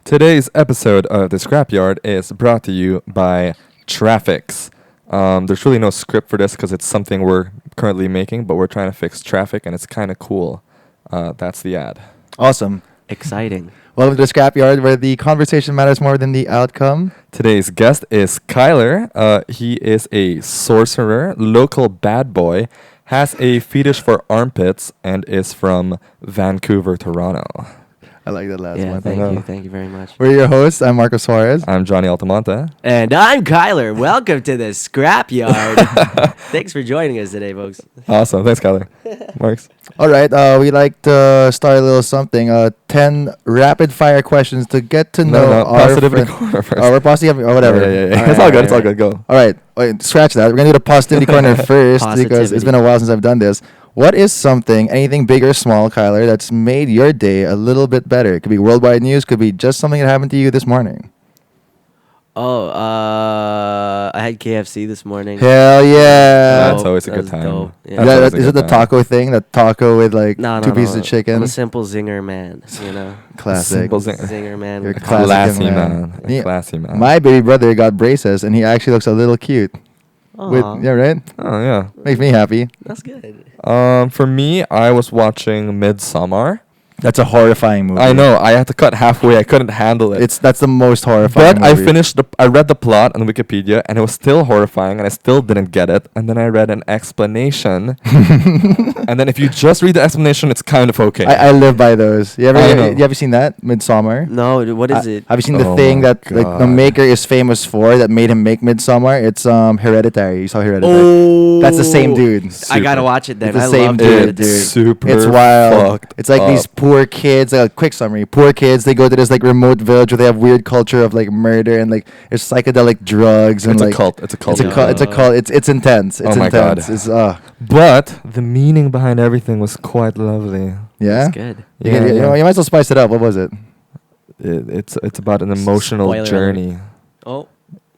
Today's episode of The Scrapyard is brought to you by Traffix. There's really no script for this because it's something we're currently making, but we're trying to fix traffic and it's kind of cool. That's the ad. Awesome. Exciting. Welcome to the Scrapyard, where the conversation matters more than the outcome. Today's guest is Kyler. He is a sorcerer, local bad boy, has a fetish for armpits, and is from Vancouver, Toronto. I like that last Yeah, one. thank you very much. We're your hosts. I'm Marco Suarez. I'm Johnny Altamonte. And I'm Kyler. Welcome to the Scrapyard. Thanks for joining us today, folks. Awesome. Thanks, Kyler. Marks. All right. We like to start a little something. 10 rapid fire questions to get to know our positivity friend. corner first. Oh, we're positivity. Oh, whatever. Yeah. All right, It's all good. It's all good. Go. All right. Wait, scratch that. We're going to do the positivity corner first because it's been a while since I've done this. What is something, anything big or small, Kyler, that's made your day a little bit better? It could be worldwide news, could be just something that happened to you this morning. Oh, I had KFC this morning. Hell yeah. That's always a That good was time. dope. That's Yeah. always a Is good it the time. taco thing? That taco with like two pieces of chicken? I'm a simple zinger man, you know. Classic. Simple zinger. Zinger man. You're with classic Classy young man. Yeah. Classy man. My baby brother got braces and he actually looks a little cute. Aw, Yeah, right? Oh, yeah. Makes me happy. that's good. For me, I was watching Midsommar. That's a horrifying movie. I know. I had to cut halfway. I couldn't handle it. That's the most horrifying But movie. I read the plot on Wikipedia, and it was still horrifying, and I still didn't get it. And then I read an explanation. And then if you just read the explanation, it's kind of okay. I live by those. You I know. ever seen that? Midsommar? No, what is it? Have you seen the Oh thing my that like the God. maker is famous for that made him make Midsommar? It's Hereditary. You saw Hereditary. Oh, That's the same dude. I gotta watch it then. It's the I same love dude, Hereditary. dude. Super It's wild. fucked It's like these up. poor kids. Like a quick summary: poor kids. They go to this like remote village where they have weird culture of like murder and like there's psychedelic drugs and It's like a cult. It's a cult. It's a cult. It's a cult. It's intense. It's Oh my God. intense. It's But the meaning behind everything was quite lovely. yeah. That's good. You might as well spice it up. What was it? It's about an emotional Spoiler journey. Oh,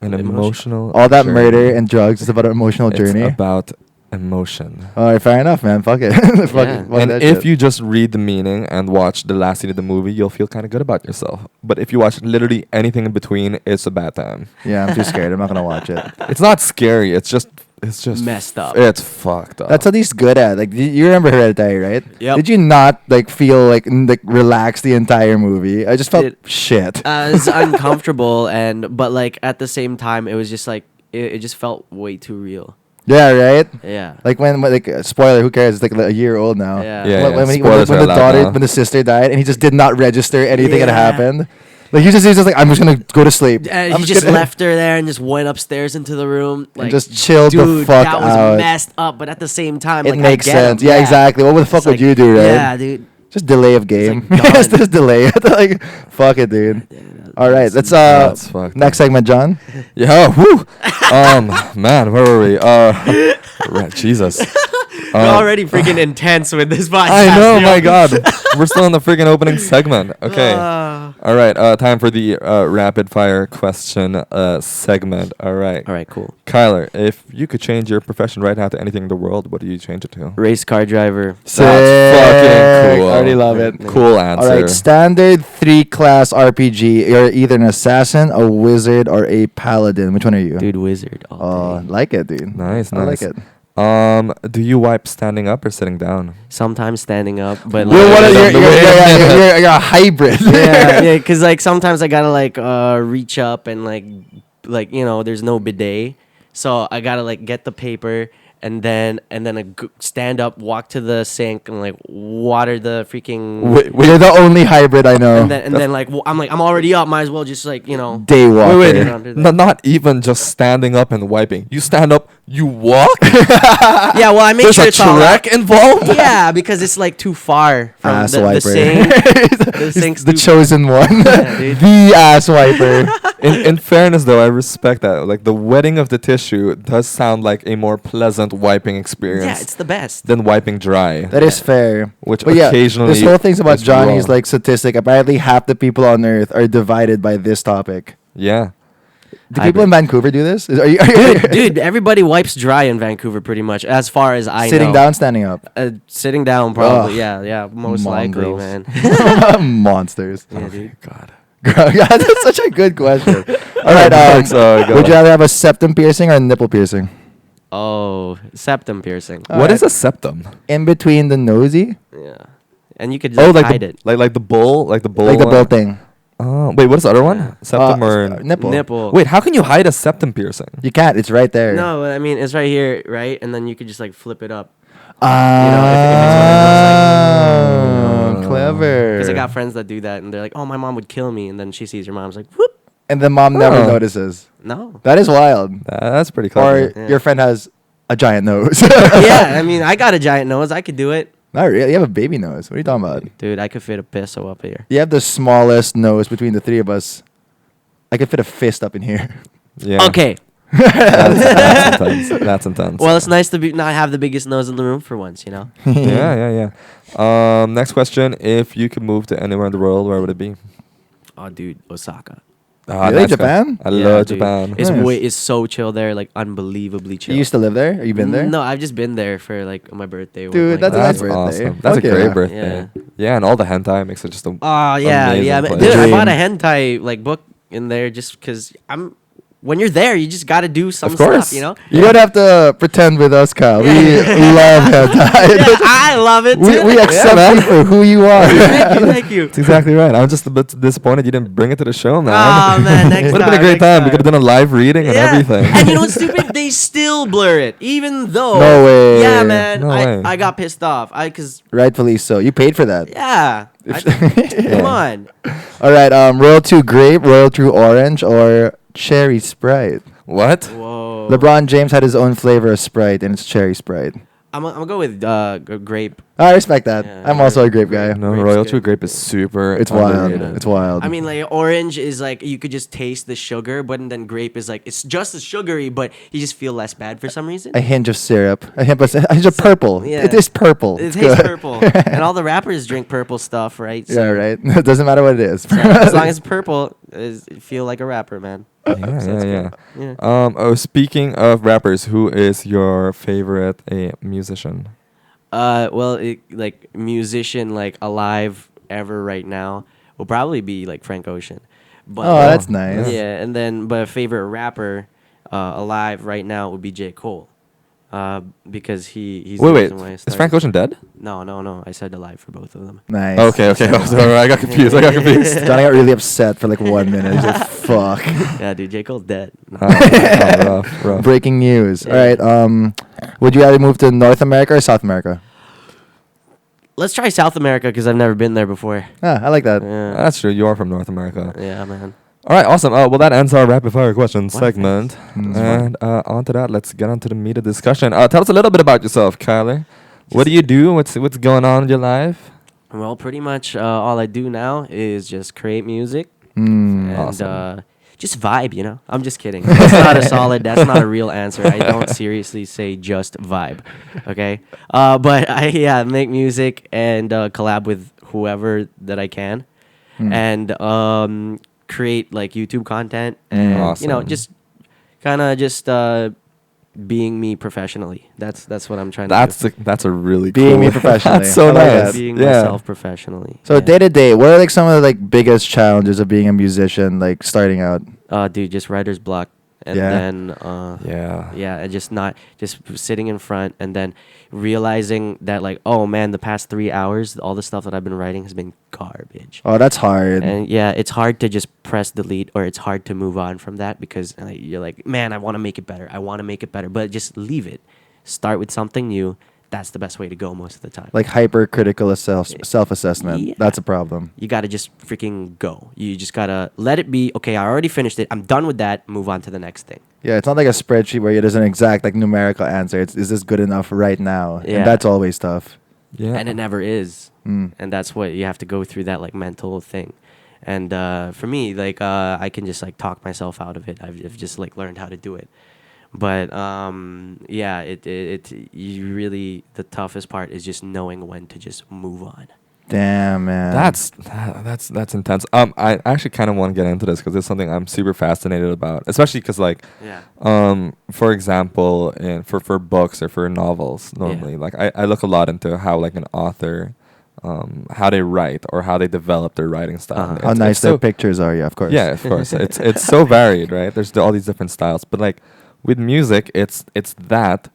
An Emotion. emotional All that journey. murder and drugs is about an emotional journey. It's about emotion. All right, fair enough, man. Fuck it. Fuck Yeah. it. Fuck And that if shit. you just read the meaning and watch the last scene of the movie, you'll feel kind of good about yourself. But if you watch literally anything in between, it's a bad time. Yeah, I'm too scared. I'm not gonna watch it. It's not scary. It's just Messed up. It's fucked up. That's what he's good at. Like you remember Hereditary, right? Yep. Did you not like feel like relaxed the entire movie? I just felt It- shit. It's uncomfortable, but like at the same time, it was just like it just felt way too real. Yeah, right. Yeah. Like when like spoiler, who cares? It's like a year old now. Yeah. Yeah, When, yeah. when, he- Spoilers when are the allowed daughter, now. when the sister died, and he just did not register anything that Yeah. happened. Like he's just like, I'm just gonna go to sleep. And I'm he just gonna- left her there and just went upstairs into the room. Like, and just chilled dude, the fuck that was out. messed up. But at the same time, It like, makes I get sense. him. Yeah, exactly. What the fuck It's would like, you do, right? Yeah, dude. Just delay of game. like, just, done. just delay it. Like, fuck it, dude. All right, let's That's fucked next segment, John. Yeah. Whoo. Man, where were we? Right, Jesus. We're already freaking intense with this podcast. I know. yo. My God. We're still in the freaking opening segment. Okay. Ah. All right. Time for the rapid fire question segment. All right. All right, cool. Kyler, if you could change your profession right now to anything in the world, what do you change it to? Race car driver. Sick. fucking cool. I already love it. Cool answer. All right, standard 3-class RPG. You're either an assassin, a wizard, or a paladin. Which one are you? Dude, wizard. Oh, Day. like it, dude. Nice, I nice. like it. Do you wipe standing up or sitting down? Sometimes standing up, but You're, like, you're a hybrid. yeah, because like sometimes I gotta like reach up and like you know, there's no bidet, so I gotta like get the paper and then stand up, walk to the sink, and like water the freaking. You're the only hybrid I know. And then like I'm already up. Might as well just like, you know. Day walker. Wait, Yeah. not even just standing up and wiping. You stand up, you walk. Yeah, well I make There's sure a it's all trek involved. Yeah, because it's like too far from Ass the wiper. sink. The He's sink's the too chosen one. Yeah, dude. The ass wiper. In fairness, though, I respect that. Like the wetting of the tissue does sound like a more pleasant wiping experience Yeah, it's the best. than wiping dry. That is fair. Which But yeah, occasionally this whole thing's about is Johnny's wrong. like statistic. Apparently, half the people on Earth are divided by this topic. Yeah. Do people in Vancouver do this? Are you Dude, everybody wipes dry in Vancouver pretty much, as far as I know. sitting down, standing up? Sitting down, probably. Ugh. Yeah, most likely, Mongrels. man. Monsters. Yeah, dude. God. Yeah, that's such a good question. All right, go. would you rather have a septum piercing or a nipple piercing? Oh, septum piercing. All What right. is a septum? In between the nosy, Yeah, and you could Oh, just like hide the, it. like the bull, like the bull. like the bull one? thing. Oh, wait, what is the other one? Yeah. Septum or nipple. Nipple. Wait, how can you hide a septum piercing? You can't. It's right there. No, I mean it's right here, right? And then you could just like flip it up. Ah, it's clever. Because I got friends that do that, and they're like, "Oh, my mom would kill me," and then she sees your mom's like, "Whoop." And the mom never Oh. notices. No. That is wild. That's pretty Or clever. Yeah. your friend has a giant nose. Yeah, I mean, I got a giant nose. I could do it. Not really. You have a baby nose. What are you talking about? Dude, I could fit a peso up here. You have the smallest nose between the three of us. I could fit a fist up in here. Yeah. Okay. That's intense. That's intense. Well, it's nice to not have the biggest nose in the room for once, you know? yeah. Next question: if you could move to anywhere in the world, where would it be? Oh, dude, Osaka. Ah, Really? nice guy. Japan? I Yeah, love dude. Japan. It's Nice. it's so chill there, like unbelievably chill. You used to live there? Or you been there? No, I've just been there for like my birthday. Dude, like, that's a nice That's birthday. awesome. That's Fuck a great yeah. birthday. Yeah, and all the hentai makes it just a. Oh yeah, Amazing yeah. place. Dude, I Dream. bought a hentai like book in there just because I'm. When you're there, you just got to do some Of course. stuff, you know. You don't have to pretend with us, Kyle. We love hentai. Yeah, I love it. we, too. we accept you for who you are. Thank you, thank you. That's exactly right. I'm just a bit disappointed you didn't bring it to the show, man. Oh man, next would have been a great next time. We could have done a live reading and Yeah. everything. And you know what's stupid? They still blur it, even though. No way. Yeah, man. No way. I got pissed off. Cause Rightfully so. You paid for that. yeah. Come on. All right. Royal 2 grape, Royal 2 orange, or cherry Sprite. What? Whoa. LeBron James had his own flavor of Sprite, and it's cherry Sprite. I'm gonna go with grape. I respect that. Yeah, I'm also a grape guy. No, Grape's Royal good. True Grape is super. It's wild. underrated. It's wild. I mean, like orange is like you could just taste the sugar, but then grape is like it's just as sugary, but you just feel less bad for some reason. a hint of syrup. A hint of purple. yeah. It is purple. It It's tastes good. purple, and all the rappers drink purple stuff, right? Yeah, right. It doesn't matter what it is. As long as it's purple, you feel like a rapper, man. Yeah. Yeah. Speaking of rappers, who is your favorite musician? Well, like musician, like alive ever right now will probably be like Frank Ocean. But Oh, that's nice. Yeah, and then but a favorite rapper alive right now would be J. Cole. Because he's the Wait. reason why I Is started. Frank Ocean dead? No. I said alive for both of them. Nice. Okay. Sorry, I got confused. Johnny got really upset for like 1 minute. He's like, fuck. Yeah, dude, J. Cole's dead. Rough. Breaking news. Yeah. All right. Would you rather move to North America or South America? Let's try South America because I've never been there before. Ah, I like that. Yeah, That's true. You are from North America. yeah, man. All right, awesome. Well, that ends our rapid fire question Wow, segment. thanks. And on to that, let's get on to the meat of discussion. Tell us a little bit about yourself, Kyler. What do you do? What's going on in your life? Well, pretty much all I do now is just create music Mm. and Awesome. just vibe, you know. I'm just kidding. That's not a real answer. I don't seriously say just vibe. Okay? But I make music and collab with whoever that I can and create like YouTube content and you know, Awesome. just kind of just being me professionally. That's what I'm trying to do. That's a really Being cool. me professionally. That's so I like nice. that. Being yeah. myself professionally. So Yeah. day to day, what are like some of the like biggest challenges of being a musician, like starting out? Dude, just writer's block, and Yeah. then Yeah. and just sitting in front, and then realizing that like, oh man, the past 3 hours, all the stuff that I've been writing has been garbage. Oh, that's hard. And yeah, it's hard to just press delete, or it's hard to move on from that because you're like, man, I want to make it better, but just leave it. Start with something new. That's the best way to go most of the time. Like hypercritical self-assessment. Yeah. That's a problem. You got to just freaking go. You just got to let it be. Okay, I already finished it. I'm done with that. Move on to the next thing. Yeah, it's not like a spreadsheet where there's an exact like numerical answer. It's is this good enough right now? Yeah. And that's always tough. Yeah. And it never is. Mm. And that's what you have to go through, that like mental thing. And for me, like I can just like talk myself out of it. I've just like learned how to do it. But you really, the toughest part is just knowing when to just move on. Damn, man. That's intense. I actually kind of want to get into this because it's something I'm super fascinated about, especially because like, for example, for books or for novels, normally, like I look a lot into how like an author, how they write or how they develop their writing style. How nice their pictures are, yeah, of course. Yeah, of course. It's so varied, right? There's all these different styles, but like with music, it's that,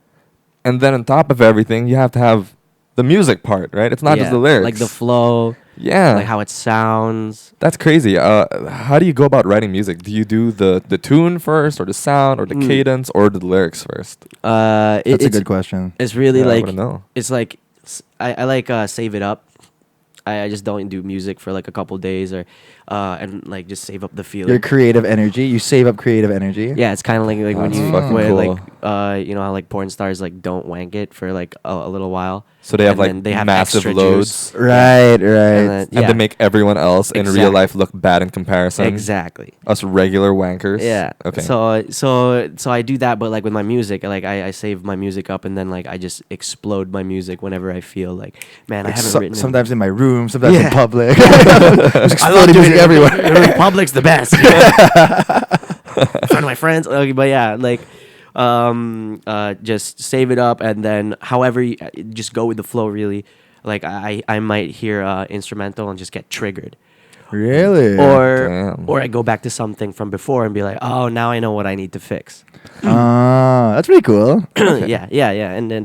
and then on top of everything, you have to have the music part, right? It's not just the lyrics, like the flow. Yeah, like how it sounds. That's crazy. How do you go about writing music? Do you do the tune first, or the sound, or the cadence, or the lyrics first? That's a good question. It's really I like wanna know. it's like I like save it up. I just don't do music for like a couple days or and like just save up the feeling. Your creative energy. You save up creative energy. Yeah, it's kind of like when That's you fucking when, cool. like you know how like porn stars like don't wank it for like a little while. So they have and like then they have massive extra loads, juice. Right. And, then, and they make everyone else in real Exactly. life look bad in comparison. exactly. Us regular wankers. Yeah. Okay. So I do that, but like with my music, like I save my music up, and then like I just explode my music whenever I feel like, man, I haven't written. Sometimes in my room, sometimes in Yeah. public. Just exploding music everywhere. Public's the best. You know? In front of my friends. Okay, but yeah, like just save it up, and then however you, just go with the flow. Really, like I might hear instrumental and just get triggered. Really? Damn. Or I go back to something from before and be like, oh, now I know what I need to fix. That's pretty cool. yeah, and then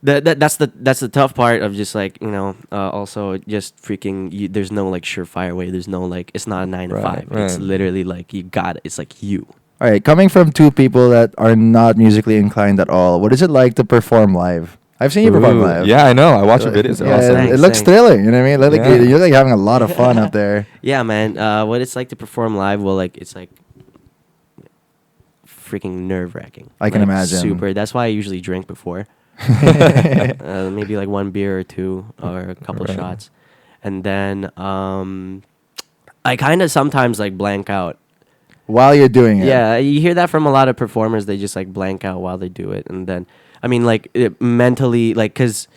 that's the tough part of just like, you know, also just freaking there's no like surefire way. There's no like, it's not a 9 to 5. It's right. literally like you got it. It's like you. All right, coming from two people that are not musically inclined at all, what is it like to perform live? I've seen you perform Ooh, live. yeah, I know. I watch your videos. They're Yeah, awesome. it Thanks, looks thanks. thrilling. You know what I mean? Like, Yeah. you're like having a lot of fun up there. Yeah, man. What it's like to perform live, well, like it's like freaking nerve-wracking. I can Like, imagine. Super. That's why I usually drink before. Maybe like one beer or two or a couple Right. shots, and then I kind of sometimes like blank out. While you're doing it. Yeah, you hear that from a lot of performers. They just like blank out while they do it, and then I mean like mentally, like because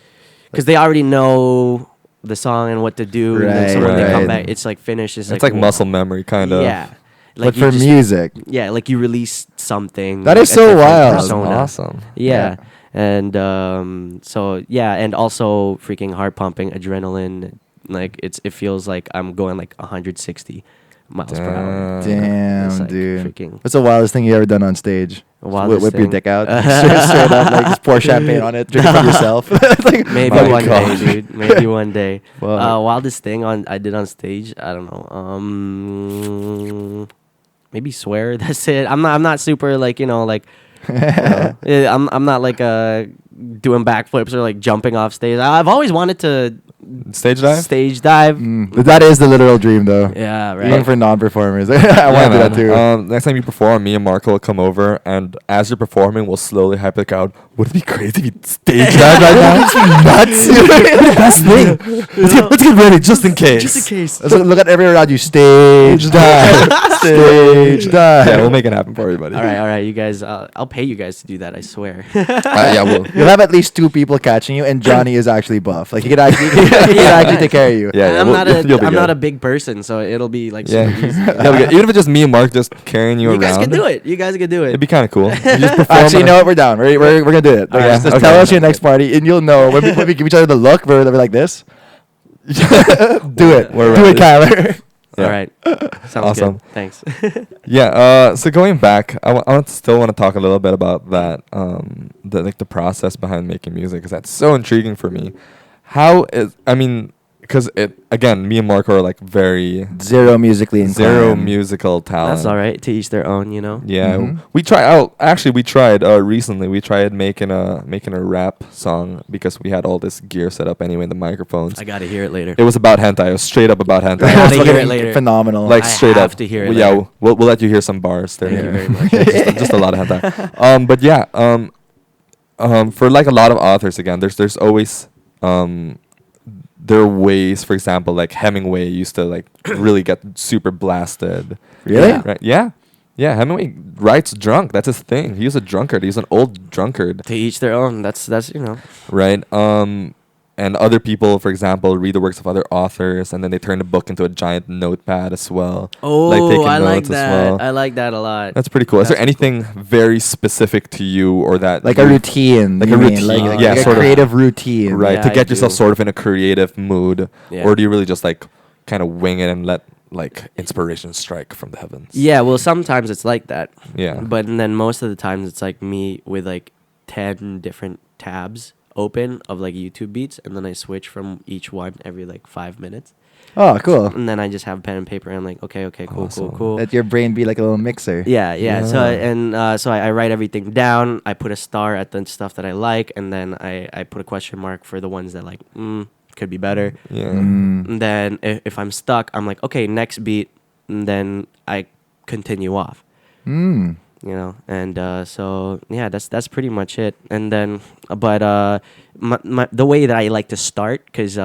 they already know the song and what to do. And then so when they come Right. back, it's like finished. It's like muscle memory, kind of. Yeah, But you for just- music. Yeah, like you release something. That is a so different wild. That's persona. awesome. Yeah. And so yeah, and also freaking heart pumping, adrenaline. Like it feels like I'm going like 160 miles per hour. Damn, It's like dude. freaking- What's the wildest thing you ever done on stage? Wildest Whip your thing? dick out. straight up, like just pour champagne on it, drink it for yourself. Like, Maybe My one gosh. day, dude. Maybe one day. Fuck. Wildest thing I did on stage. I don't know. Maybe swear. That's it. I'm not super like like. I'm not like doing backflips or like jumping off stage. I've always wanted to Stage dive? stage dive. But that is the literal dream, though. Yeah, right. Even for non-performers, I want to do that too. Next time you perform, me and Marco will come over, and as you're performing, we'll slowly hype the crowd. Would it be crazy if you stage dive right now? Nuts! The best thing. Let's get ready just in case. Just in case. Let's look at everyone around you. Stage dive. Stage dive. Yeah, we'll make it happen for everybody. All right, you guys. I'll pay you guys to do that. I swear. Yeah, we'll. You'll have at least two people catching you, and Johnny is actually buff. Like he could actually take care of you. Yeah, I'm we'll- not you'll be I'm not good. a big person, so it'll be like Yeah. super easy. You'll be good. Even if it's just me and Mark just carrying you You around. guys can do it. You guys can do it. It'd be kind of cool. You just perform Actually, you and- know what? We're down. We're gonna do it. Like, Yeah, just okay. tell us your next party, and you'll know when we give each other the look. We're like this. Do it. We're Do ready. it, Kyler. Yeah. All right. Sounds Awesome. good. Thanks. Yeah. So going back, I still want to talk a little bit about that. The process behind making music, because that's so intriguing for me. Because me and Marco are like very Zero musically inclined. zero musical talent. That's all right. To each their own, you know. Yeah, Mhm. we tried recently. We tried making a rap song because we had all this gear set up anyway, the microphones. I gotta hear it later. It was about hentai. It was straight up about hentai. I gotta It's hear fucking it later. Phenomenal. Like I straight have up. to hear it Well, yeah, later. we'll let you hear some bars there. Thank you very much. just a lot of hentai. But yeah, for like a lot of authors, again, there's always there are ways. For example, like Hemingway used to like really get super blasted. Really? Yeah. Right? Yeah. Yeah, Hemingway writes drunk. That's his thing. He was a drunkard. He's an old drunkard. To each their own. That's Right. and other people, for example, read the works of other authors, and then they turn the book into a giant notepad as well. Oh, taking I like notes as that. well. I like that a lot. That's pretty cool. Is there That's anything very specific to you, or that Like a routine. Like you a mean, routine, like, yeah, like sort a of. creative routine. right Yeah, to I get yourself do. sort of in a creative mood, Yeah. or do you really just like kind of wing it and let like inspiration strike from the heavens? Yeah, well, sometimes it's like that. Yeah. But then most of the times it's like me with like 10 different tabs open of like YouTube beats, and then I switch from each one every like 5 minutes. Oh, cool. And then I just have pen and paper, and I'm like, okay, cool, Awesome. cool. Let your brain be like a little mixer. Yeah. So Yeah. I write everything down. I put a star at the stuff that I like, and then I put a question mark for the ones that like could be better. Yeah. And then if I'm stuck, I'm like, okay, next beat, and then I continue off. Mm. You know, and so yeah, that's pretty much it. And then, but the way that I like to start, because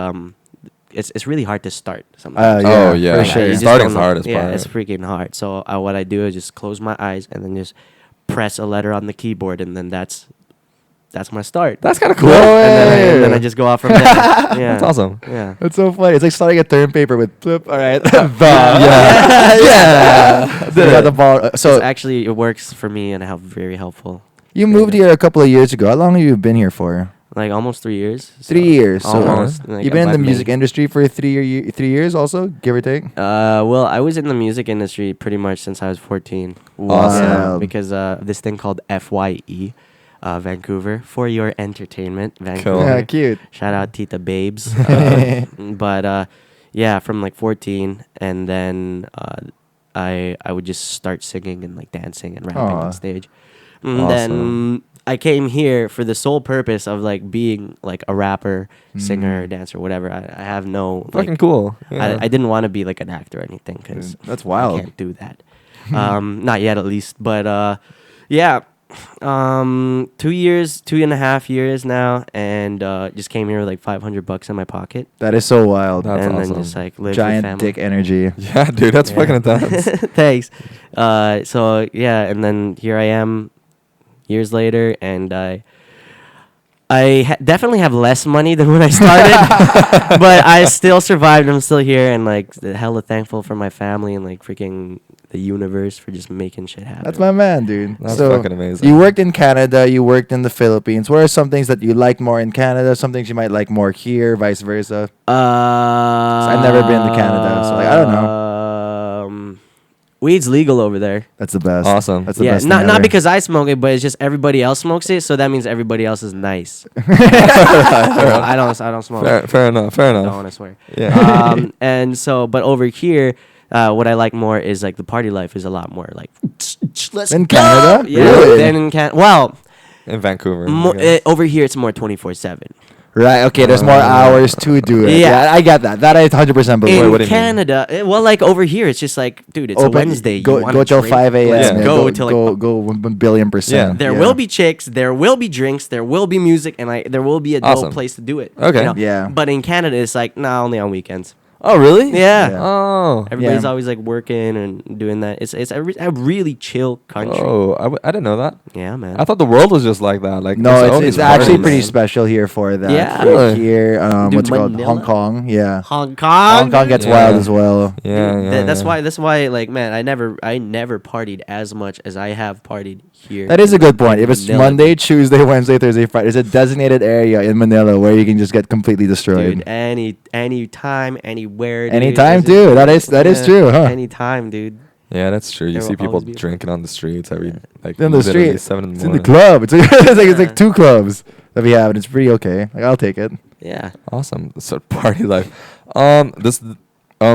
it's really hard to start sometimes. Oh, yeah. for Like, sure. you just Starting's don't know. hardest Yeah, part. it's freaking hard. So what I do is just close my eyes and then just press a letter on the keyboard, and then that's my start. That's kind of cool. No And then I way. just go off from there. Yeah, That's awesome. Yeah. That's so funny. It's like starting a term paper with flip. All right. Yeah. You got the ball. So So actually, it works for me, and how very helpful. you moved here a couple of years ago. How long have you been here for? Like almost 3 years. 3 years. So Almost. Like, you've been in the about music May. industry for 3 years, also, give or take. Well, I was in the music industry pretty much since I was 14. Awesome. Yeah, because this thing called FYE, Vancouver, for your entertainment, Vancouver. Cool. Yeah, cute. Shout out Tita Babes. But yeah, from like 14, and then I would just start singing and like dancing and rapping Aw. on stage. And then I came here for the sole purpose of like being like a rapper, singer, dancer, whatever. I have no Fucking like, cool. Yeah. I didn't want to be like an actor or anything, because That's I wild. can't do that. Not yet, at least. But yeah, 2.5 years now, and just came here with like $500 in my pocket, That is so wild. That's and awesome. then just like live with Giant family. dick energy. Yeah, dude, that's Yeah. fucking intense. Thanks. So yeah, and then here I am, years later, and I definitely have less money than when I started, but I still survived. I'm still here, and like hella thankful for my family and like freaking the universe for just making shit happen. That's my man, dude. That's so fucking amazing. You worked in Canada, you worked in the Philippines. What are some things that you like more in Canada? Some things you might like more here, vice versa. I've never been to Canada, so like, I don't know. Weed's legal over there. That's the best. Awesome. That's the Yeah, best. not thing not ever. because I smoke it, but it's just everybody else smokes it, so that means everybody else is nice. I don't smoke. Fair enough. Fair I don't enough. want to swear. Yeah. And so, but over here, what I like more is like the party life is a lot more like. Let's In go! Canada? Yeah. Really? Then in Well, In Vancouver. I guess. over here it's more 24/7. Right. Okay. There's more hours to do it. Yeah. I get that. That I 100% believe. In what do you mean? Canada, well, like over here, it's just like, dude, it's a Wednesday. Go, you wanna go till drink? 5 a.m. Let's Yeah. go till like. go 1,000,000,000%. Yeah. There will be chicks, there will be drinks, there will be music, and there will be a dope Awesome. place to do it. Okay. Yeah. But in Canada, it's like, nah, only on weekends. Oh, really? Yeah. Yeah. Oh. Everybody's Yeah. always like working and doing that. It's a really chill country. Oh, I didn't know that. Yeah, man. I thought the world was just like that. Like No, there's all it's these actually parties. pretty special here for that. Yeah. Here- Really? Here, Dude, what's it called? Manila? Hong Kong. Yeah. Hong Kong. Hong Kong gets Yeah. wild as well. Yeah, Dude, yeah. that's yeah. why like, man, I never partied as much as I have partied here. That is a good point. If it's Manila. Monday, Tuesday, Wednesday, Thursday, Friday, there's a designated area in Manila where you can just get completely destroyed. Dude, any time, anywhere. Dude. Anytime, It's just- too. That is true, huh? Anytime, dude. Yeah, that's true. You There see will people always be a- drinking on the streets every like in the literally street. 7 in the It's in the morning. club. It's like Yeah. two clubs that we have, and it's pretty okay. Like, I'll take it. Yeah. Awesome. So party life.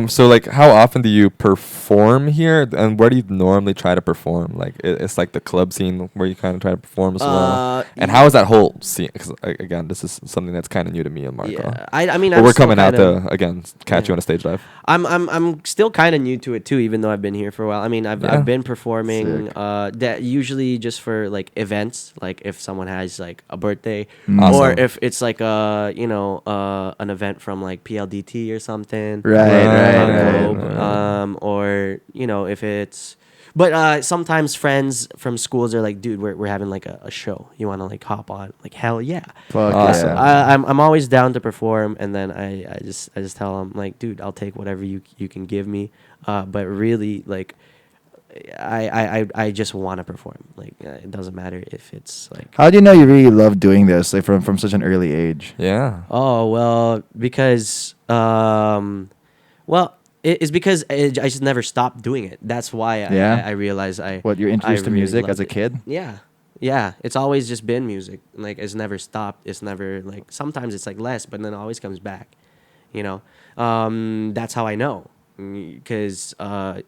So like, how often do you perform here, and where do you normally try to perform? Like, it's like the club scene where you kind of try to perform as well. And how is that whole scene? Because again, this is something that's kind of new to me and Marco. Yeah. I mean, But I'm we're still coming out kinda- to again catch you Yeah. on a stage dive. I'm still kind of new to it too, even though I've been here for a while. I mean, Yeah. I've been performing Sick. that usually just for like events, like if someone has like a birthday, Mm. or Awesome. if it's like an event from like PLDT or something. Right, right, on right, Globe, right. or if it's But sometimes friends from schools are like, dude, we're having like a show. You want to like hop on? Like, hell yeah. Fuck Awesome. yeah. I'm always down to perform, and then I just tell them like, dude, I'll take whatever you can give me. But really, like, I just want to perform. Like, it doesn't matter if it's like. How do you know you really love doing this, like from such an early age? Yeah. Oh well, because it's because I just never stopped doing it. That's why I realized What, you're introduced to really music loved as a it. kid? Yeah. It's always just been music. Like, it's never stopped. It's never like, sometimes it's like less, but then it always comes back. You know, that's how I know. Because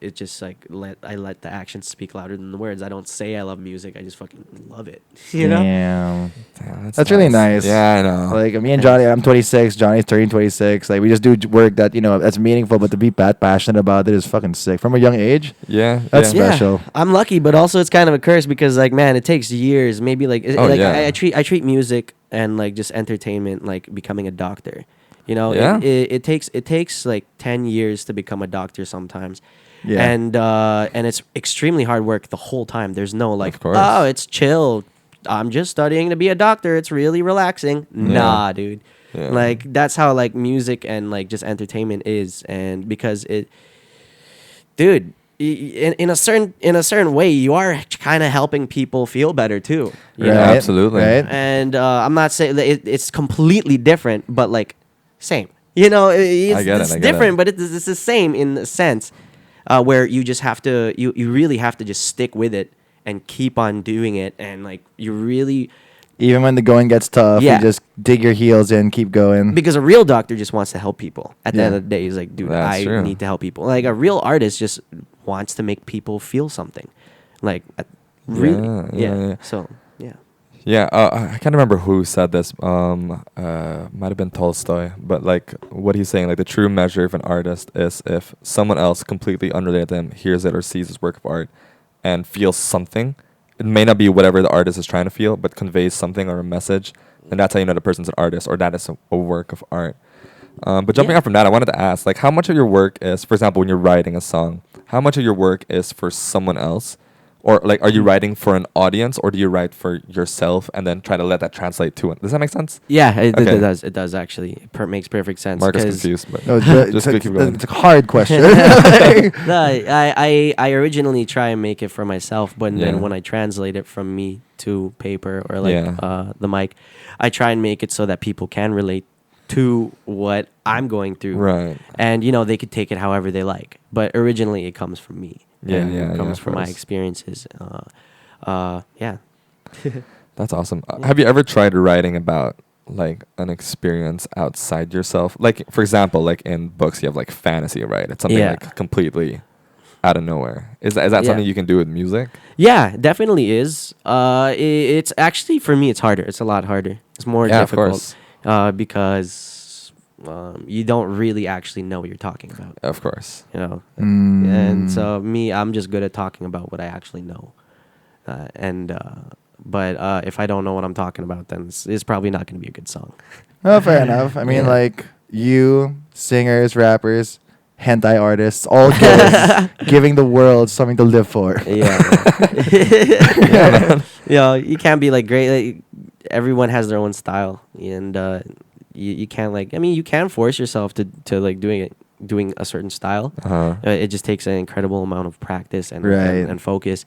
it just like I let the actions speak louder than the words. I don't say I love music. I just fucking love it. You know? Damn. Damn, That's really nice. Yeah, I know. Like me and Johnny, I'm 26. Johnny's turning 26. Like we just do work that that's meaningful, but to be that passionate about it is fucking sick from a young age. yeah. That's yeah. special. I'm lucky, but also it's kind of a curse because like, man, it takes years. Maybe like yeah. I treat music and like just entertainment like becoming a doctor. You know, Yeah. it takes like 10 years to become a doctor sometimes. Yeah. And it's extremely hard work the whole time. There's no like, Of course. oh, it's chill. I'm just studying to be a doctor. It's really relaxing. Nah, dude. Yeah. Like, that's how like music and like just entertainment is. And because dude, in a certain way, you are kind of helping people feel better too. You Right. know? Absolutely. Right. And I'm not saying that it's completely different, but like same. You know, it's I get it's it. different, but it's the same in a sense, where you just have to you really have to just stick with it and keep on doing it, and like you really, Even when the going gets tough, Yeah. you just dig your heels in, keep going. because a real doctor just wants to help people. At the Yeah. end of the day, he's like, dude, That's I true. need to help people. Like a real artist just wants to make people feel something, like really, Yeah. So yeah. Yeah, I can't remember who said this. Might have been Tolstoy, but like what he's saying, like the true measure of an artist is if someone else completely unrelated to him hears it or sees his work of art and feels something. It may not be whatever the artist is trying to feel, but conveys something or a message. And that's how you know the person's an artist or that is a work of art. But jumping Yeah. out from that, I wanted to ask, like, how much of your work is, for example, when you're writing a song, how much of your work is for someone else? Or, like, are you writing for an audience, or do you write for yourself and then try to let that translate to it? Does that make sense? Yeah, it Okay. does. It does actually. Makes perfect sense. Mark is 'cause- confused, but No, just it's, keep going. it's a hard question. No, I originally try and make it for myself, but Yeah. then when I translate it from me to paper or like Yeah. the mic, I try and make it so that people can relate to what I'm going through, Right. and they could take it however they like. But originally, it comes from me. Yeah, and yeah, it comes of from my course. experiences. Yeah. That's awesome. Have you ever tried writing about like an experience outside yourself? Like, for example, like in books, you have like fantasy, right? It's something Yeah. like completely out of nowhere. Is that Yeah. something you can do with music? Yeah, definitely is. It's actually for me, it's harder. It's a lot harder. It's more Yeah, of difficult. course. Because you don't really actually know what you're talking about. Of course. Mm. And so I'm just good at talking about what I actually know. But if I don't know what I'm talking about, then it's probably not going to be a good song. Oh, fair enough. I mean, Yeah. like you, singers, rappers, hentai artists, all good, giving the world something to live for. Yeah. You can't be like great. Like, everyone has their own style, and you can't like. I mean, you can force yourself to like doing a certain style. Uh-huh. It just takes an incredible amount of practice and Right. and focus.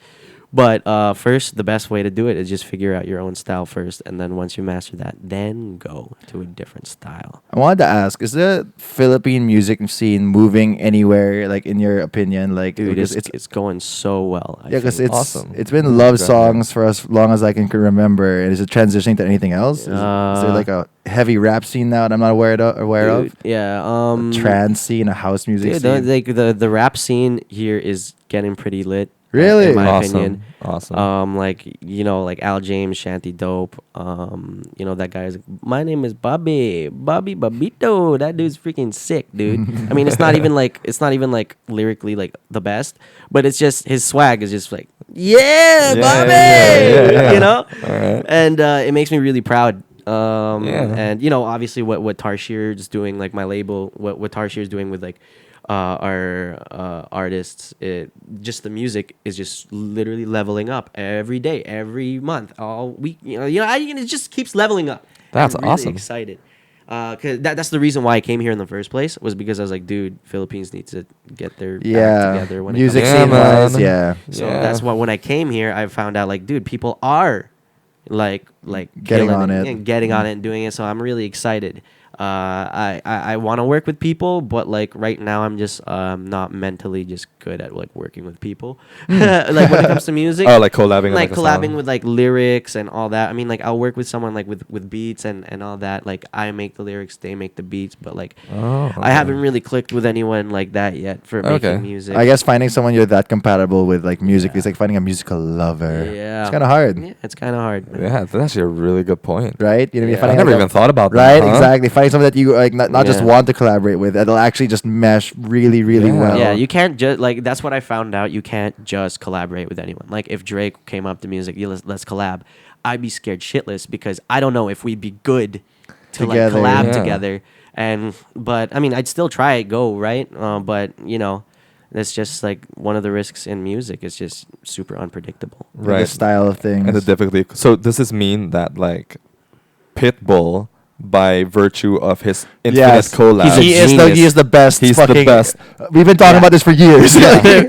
But first, the best way to do it is just figure out your own style first, and then once you master that, then go to a different style. I wanted to ask: is the Philippine music scene moving anywhere? Like, in your opinion, like, Dude, because it's going so well. I yeah, because think. it's Awesome. it's been love Congrats. songs for as long as I can remember. And is it transitioning to anything else? Is there like a heavy rap scene now that I'm not aware of? Dude, yeah. A trance scene, a house music Dude, scene. the rap scene here is getting pretty lit. Really? In my Awesome. opinion. Awesome. Like like Al James, Shanty Dope. That guy's. My name is Bobby Babito. That dude's freaking sick, dude. I mean, it's not even like lyrically like the best, but it's just his swag is just like, yeah, Bobby. yeah. All right. and it makes me really proud. Yeah. And obviously what Tarsier is doing, like my label, what Tarsier is doing with like our artists, just the music is just literally leveling up every day, every month, all week. It just keeps leveling up. That's I'm really awesome. excited. Cause that's the reason why I came here in the first place, was because I was like, dude, Philippines needs to get their act together when music it Yeah, scene comes to wise, man. yeah. so Yeah. that's why when I came here, I found out like, dude, people are like Getting killing on it. and getting on it and doing it. So I'm really excited. I want to work with people, but like right now I'm just not mentally just good at like working with people. Like when it comes to music, Oh, like collabing, like a collabing song. with like lyrics and all that. I mean, like I'll work with someone like with beats and all that. Like I make the lyrics, they make the beats, but like Oh, I haven't really clicked with anyone like that yet for Okay. making music. I guess finding someone you're that compatible with, like music, Yeah. is like finding a musical lover. Yeah, It's kind of hard, Yeah, it's kind of hard. man. Yeah, that's actually a really good point. right? You know, what I mean? Yeah. I Finding never like even thought about that. right, huh? exactly. Finding someone that you like, not just Yeah. want to collaborate with, that'll actually just mesh really, really Yeah. well. Yeah, you can't just like that's what I found out. You can't just collaborate with anyone. Like if Drake came up to me and was like, let's collab," I'd be scared shitless because I don't know if we'd be good to like Together. collab Yeah. together. But I mean, I'd still try it, go right. But that's just like one of the risks in music. It's just super unpredictable. Like Right. the style of things. And the difficulty. So does this mean that like Pitbull, by virtue of his infinite Yes. collabs, He's a He is the best. He's the fucking, best. We've been talking Yeah. about this for years.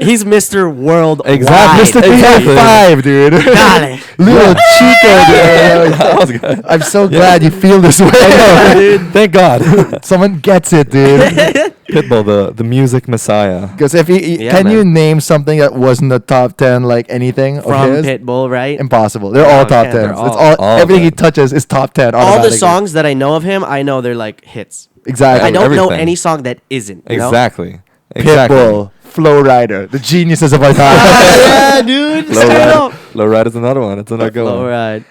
He's Mr. Worldwide. Exactly. Mr. 305, dude. Dale. Little Chico, dude. That was good. I'm so glad you feel this way. Thank God. Someone gets it, dude. Pitbull, the music messiah. Because if Yeah, can you man. name something that wasn't a top 10, like anything From of his? Pitbull, right? Impossible. They're all Oh, top yeah, 10s. they're It's all- all of everything he them. touches is top 10. All the automatically. songs that I know of him, I know they're like hits. Exactly. I don't know Everything. any song that isn't. You know? Exactly. Pitbull, Flow Rider, the geniuses of our time. yeah, dude. Low Ride. Low Ride is another one. It's another good All one. right.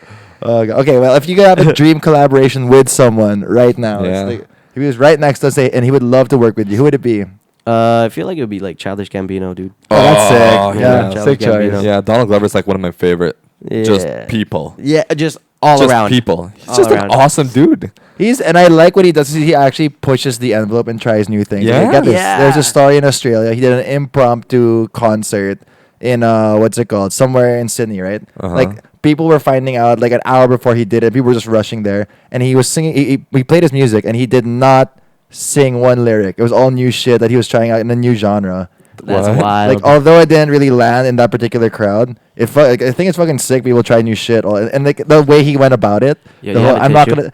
Okay, well, if you could have a dream collaboration with someone right now, it's Yeah. like, if he was right next to us and he would love to work with you, who would it be? I feel like it would be like Childish Gambino, dude. Oh, that's Oh, sick. yeah. Yeah, sick Childish choice. Gambino. Yeah, Donald Glover's like one of my favorite just Yeah. people. Yeah, just all just around. people. He's All just around. an awesome dude. And I like what he does. Is he actually pushes the envelope and tries new things. Yeah? Like, get this. Yeah. There's a story in Australia. He did an impromptu concert in what's it called? Somewhere in Sydney, right? Uh-huh. Like people were finding out like an hour before he did it. People were just rushing there, and he was singing. He played his music, and he did not sing one lyric. It was all new shit that he was trying out in a new genre. That's What? wild. Like although it didn't really land in that particular crowd, like, I think it's fucking sick. People try new shit, and like the way he went about it. Yeah, the you whole, have a I'm not tissue? gonna.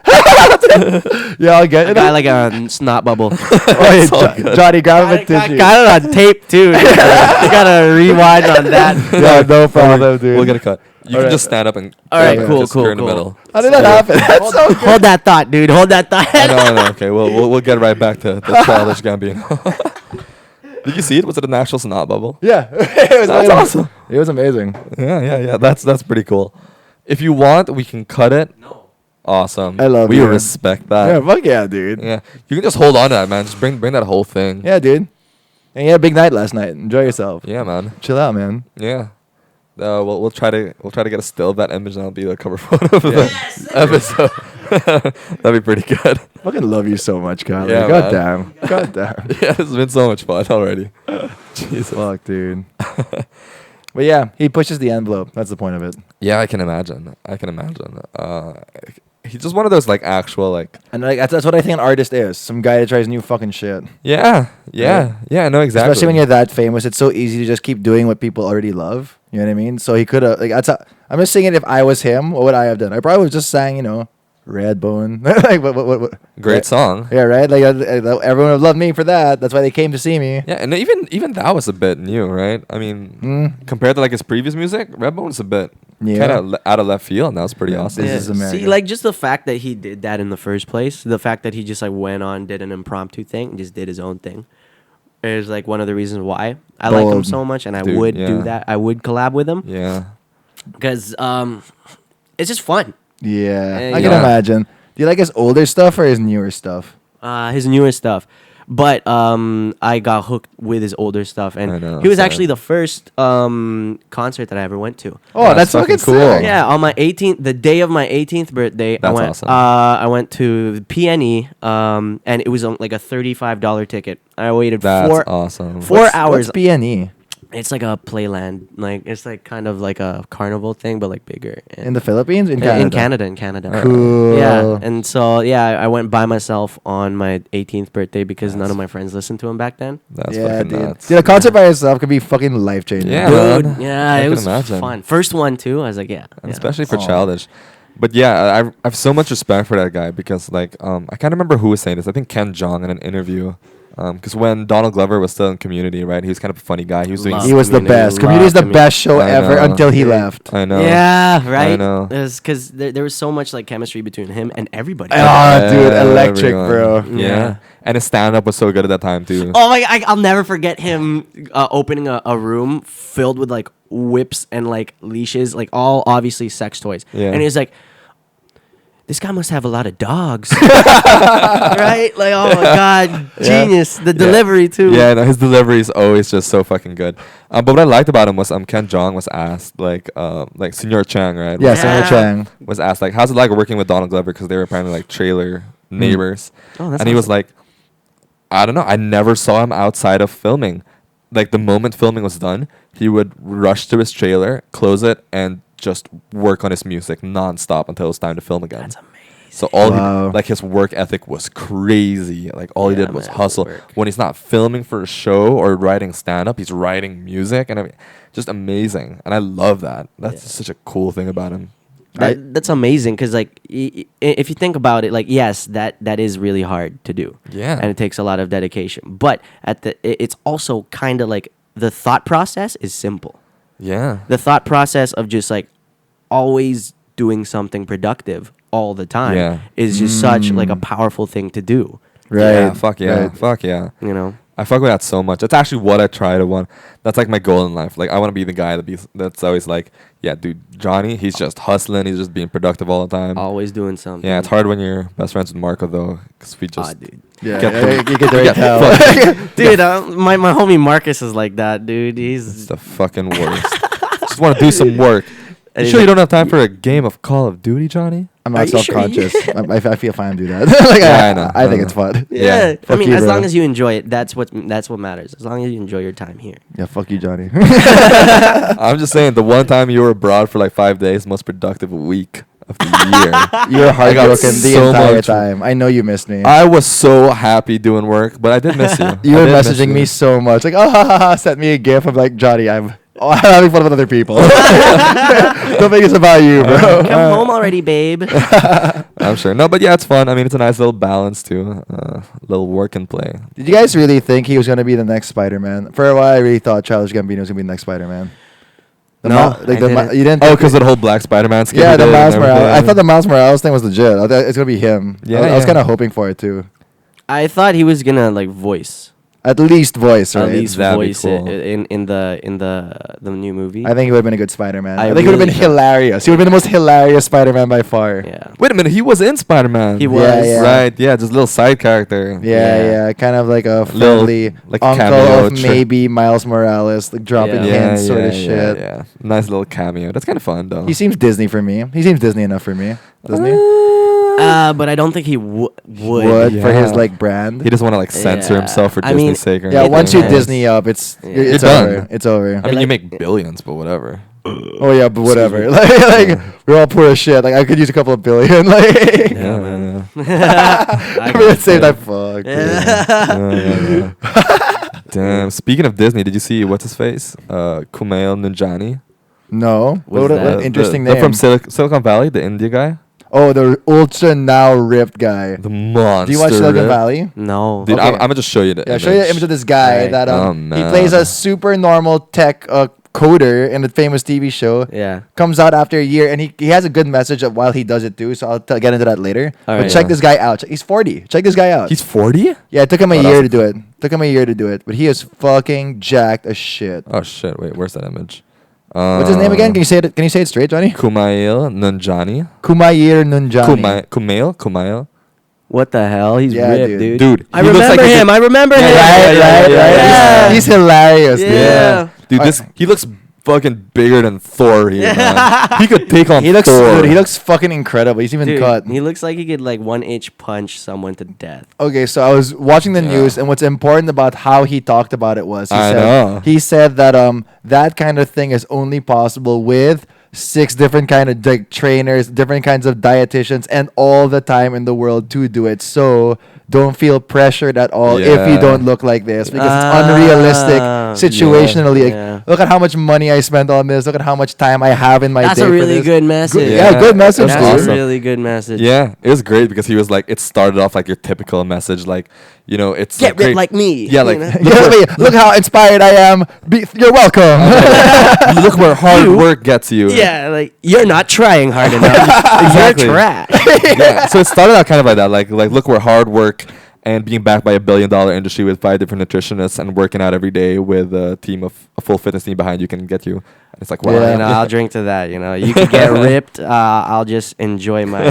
Yeah, I'll get a it. guy like a snot bubble. Oh, yeah, Johnny, grab him a tissue. Got it on tape too. You gotta rewind on that. Yeah, no problem, dude. We'll get a cut. You All can right. just stand up and All right, Yeah. cool, just cool, you're in the cool. middle. How did that happen? That's so good. Hold that thought, dude. Hold that thought. I know. Okay, we'll get right back to the Childish Gambino. Did you see it? Was it an actual snot bubble? Yeah, it was That's amazing. awesome. It was amazing. Yeah. That's pretty cool. If you want, we can cut it. No. Awesome. I love we you. respect Yeah, that. fuck yeah, dude. Yeah, you can just hold on to that, man. Just bring that whole thing. Yeah, dude. And you had a big night last night. Enjoy yourself. Yeah, man. Chill out, man. Yeah. We'll try to get a still of that image, and that'll be the cover photo of the episode. That'd be pretty good. Fucking love you so much, Kyle. Yeah, God man. damn. God damn. Yeah, this has been so much fun already. Jesus. Fuck, dude. But yeah, he pushes the envelope. That's the point of it. Yeah, I can imagine. He's just one of those like actual like. And like that's what I think an artist is. Some guy that tries new fucking shit. Yeah. I know exactly. Especially when you're that famous, it's so easy to just keep doing what people already love. You know what I mean? So he could have like I'm just saying, if I was him, what would I have done? I probably would have just sang, Redbone. Like what? Great right? song. Yeah, right. Like everyone would love me for that. That's why they came to see me. Yeah, and even that was a bit new, right? I mean, compared to like his previous music, Redbone's a bit Yeah. kind of out of left field, and that was pretty Yeah, awesome. this is America. See, like just the fact that he did that in the first place, the fact that he just like went on, did an impromptu thing, and just did his own thing, is like one of the reasons why I like him Bold. so much, and I Dude, would yeah. do that. I would collab with him Yeah. because it's just fun. Yeah, Yeah, I can yeah. imagine. Do you like his older stuff or his newer stuff? His newer stuff. But I got hooked with his older stuff, I and know, he was sad. actually the first concert that I ever went to. Oh, That's that's fucking fucking cool. sick. Yeah, on my 18th, the day of my 18th birthday, That's I went. awesome. I went to PNE, and it was like a $35 ticket. I waited That's awesome. 4 hours. What's BNE? It's like a playland, like it's like kind of like a carnival thing, but like bigger. In the Philippines? In Canada? In Canada. Cool. Yeah, and so I went by myself on my 18th birthday because none of my friends listened to him back then. That's Yeah, fucking dude. nuts. Dude, a concert by yourself could be fucking life changing. Yeah, Dude, man. yeah, I it can was imagine. fun. First one too. I was like, And yeah. especially for Aw. childish. But yeah, I have so much respect for that guy because like I can't remember who was saying this. I think Ken Jeong in an interview. Because when Donald Glover was still in Community, right, he was kind of a funny guy. He was doing. Love He was the Community, best. love Community is the Community. best show I ever know. until he Dude. left. I know. Yeah, right. I know. Because there was so much like chemistry between him and everybody. Ah, dude, electric, Everyone. bro. Yeah. Yeah. And his stand up was so good at that time too. Oh my! I'll never forget him opening a room filled with like whips and like leashes, like all obviously sex toys. Yeah. And he's like, "This guy must have a lot of dogs, right?" Like, oh my god, genius! The delivery too. Yeah, no, his delivery is always just so fucking good. But what I liked about him was Ken Jeong was asked like Senor Chang, right? Yeah, Yeah. Senator Chang. Was asked like, how's it like working with Donald Glover because they were apparently like trailer neighbors. Oh, that's and he was awesome. like, I don't know, I never saw him outside of filming. Like the moment filming was done, he would rush to his trailer, close it, and just work on his music nonstop until it was time to film again. That's amazing. So all Wow. like his work ethic was crazy. Like all he Yeah, did was man, hustle. work. When he's not filming for a show or writing stand up, he's writing music and I mean, just amazing. And I love that. That's Yeah. such a cool thing about him. That's amazing because like if you think about it, like yes, that is really hard to do. Yeah. and it takes a lot of dedication. But it's also kind of like the thought process is simple. Yeah. The thought process of just like always doing something productive all the time Yeah. is just such like a powerful thing to do. Right. Yeah. Fuck yeah. Right. Fuck yeah. You know. I fuck with that so much. That's actually what I try to want. That's like my goal in life. Like I want to be the guy that's always like, yeah, dude, Johnny, he's just hustling. He's just being productive all the time. Always doing something. Yeah, it's hard when you're best friends with Marco though, because we just dude. Yeah, Get yeah, the- you get the right get towel. fucked. Dude, my homie Marcus is like that, dude. It's He's the fucking worst. Just want to do some work. And You he's sure you like- don't have time for a game of Call of Duty, Johnny? I'm Are not you sure self-conscious. I feel fine to do that. Like, Yeah, I know. I think I it's know. fun. yeah. I Fuck mean, you, as bro. long as you enjoy it, that's what matters. As long as you enjoy your time here. Yeah, fuck you, Johnny. I'm just saying, the one time you were abroad for like 5 days, most productive week of the year. You were I got heartbroken the so entire much- time. I know you missed me. I was so happy doing work, but I did miss you. You I were did miss messaging you. me so much. Like, oh, sent me a gif of like, Johnny, I'm having fun with other people. Don't make this about you, bro. Come home already, babe. I'm sure. No, but yeah, it's fun. I mean, it's a nice little balance too. Little work and play. Did you guys really think he was going to be the next Spider-Man? For a while, I really thought Childish Gambino was going to be the next Spider-Man. No, I didn't. You didn't Oh, think because of the whole Black Spider-Man skin. yeah, he the did and Miles Morales. I everything. thought the Miles Morales thing was legit. I thought it's going to be him. Yeah, I was yeah. kind of hoping for it too. I thought he was gonna like voice, At least voice, right? at least That'd be voice cool. it in the new movie. I think it would have been a good Spider-Man. I I think it would have really been thought- hilarious. He would have been the most hilarious Spider-Man by far. yeah. Wait a minute, he was in Spider-Man. He Yeah, was. yeah. Right, yeah, just a little side character. Yeah, yeah, kind of like a Little, friendly like, uncle cameo of tri- maybe Miles Morales, like dropping Yeah. hints sort of shit. Yeah. Nice little cameo. That's kind of fun though. He seems Disney for me. He seems Disney enough for me, doesn't he? But I don't think he would. Would for his Yeah. like brand. He doesn't want to like censor Yeah. himself for I mean, Disney's sake or Yeah, anything. once you Yeah. Disney up, it's Yeah. it's You're over. done. It's over. I mean, you like- make billions, but whatever. Oh yeah, but whatever. Like we're all poor as shit. Like I could use a couple of billion. Like Yeah, man. I mean, at the same time, fuck. dude. Yeah. Damn. Speaking of Disney, did you see what's his face? Kumail Nanjiani. No, What's what that? an interesting They're name. from Silicon Valley, the India guy. Oh, the ultra now ripped guy. The monster. Do you watch Silicon right? Valley? No. Dude, Okay. I'm gonna just show you the Yeah, image. show you the image of this guy Alright. that Oh, he man. plays a super normal tech coder in a famous TV show. Yeah. Comes out after a year, and he has a good message of while he does it too. So I'll get into that later. Alright. But check Yeah. this guy out. He's 40. Check this guy out. He's 40? Yeah, it took him a Oh, year that's- to do it. Took him a year to do it, but he is fucking jacked as shit. Oh shit! Wait, where's that image? What's his name again? Can you say it? Can you say it straight, Johnny? Kumail Nanjiani. Kumail Nanjiani. Kumail. What the hell? He's Yeah, ripped, dude. Dude, I he looks remember like he him. could- I remember him. Right. He's hilarious, dude. Yeah. Dude, he looks fucking bigger than Thor here, man. He could take on He looks Thor. dude, he looks fucking incredible. He's even Dude, cut. he looks like he could like 1-inch punch someone to death. Okay, so I was watching the Yeah. news, and what's important about how he talked about it was I know. he said that that kind of thing is only possible with 6 different kind of like trainers, different kinds of dietitians, and all the time in the world to do it. So don't feel pressured at all if you Yeah. don't look like this, because it's unrealistic situationally. Yeah. Like, look at how much money I spent on this. Look at how much time I have in my That's day a for really this. good message. Yeah, good message, That's dude. a awesome. really good message. Yeah, it was great because he was like, it started off like your typical message, like, you know, it's Get great- ripped like me. Yeah, like you know? Look how inspired I am. You're welcome. look where hard work gets you. Yeah, like you're not trying hard enough. Exactly. You're trash. Yeah. So it started out kind of like that, like look where hard work and being backed by $1 billion industry with 5 different nutritionists and working out every day with a full fitness team behind you can get you. And it's like, wow. Well, you know, I'll drink to that. You know, you could get ripped. I'll just enjoy my